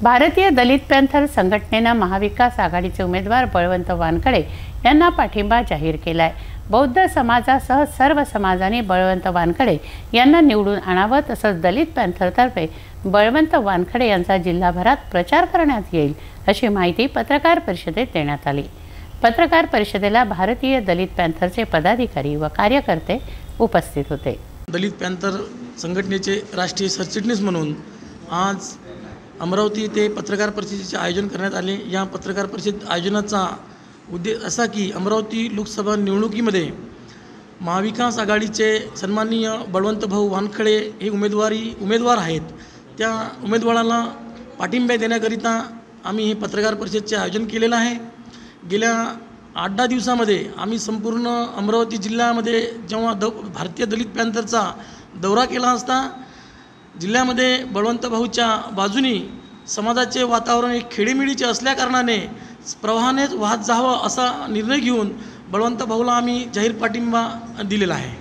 भारतीय दलित पॅंथर संघटनेनं महाविकास आघाडीचे उमेदवार बळवंत वानखडे यांना पाठिंबा जाहीर केलाय। बौद्ध समाजासह सर्व समाजाने बळवंत वानखडे यांना निवडून आणावं, तसंच दलित पॅंथरतर्फे बळवंत वानखडे यांचा जिल्हाभरात प्रचार करण्यात येईल, अशी माहिती पत्रकार परिषदेत देण्यात आली। पत्रकार परिषदेला भारतीय दलित पॅंथरचे पदाधिकारी व कार्यकर्ते उपस्थित होते। दलित पॅंथर संघटनेचे राष्ट्रीय सरचिटणीस म्हणून आज अमरावती येथे पत्रकार परिषदेचे आयोजन करण्यात आले। या पत्रकार परिषद आयोजनाचा उद्देश असा की अमरावती लोकसभा निवडणुकीमध्ये महाविकास आघाडीचे सन्माननीय बळवंत भाऊ वानखडे हे उमेदवार आहेत। त्या उमेदवाराला पाठिंबा देण्याकरिता आम्ही हे पत्रकार परिषदेचे आयोजन केलेलं आहे। गेल्या 8-10 दिवसामध्ये आम्ही संपूर्ण अमरावती जिल्ह्यामध्ये जेव्हा भारतीय दलित पॅंथरचा दौरा केला असता, जिल्ह्यामध्ये बळवंत भाऊच्या बाजूनी समाजाचे वातावरण एक खेडीमेडीचे असल्याकारणाने प्रवाहानेच वाहत जावं असा निर्णय घेऊन बळवंत भाऊला आम्ही जाहीर पाठिंबा दिलेला आहे।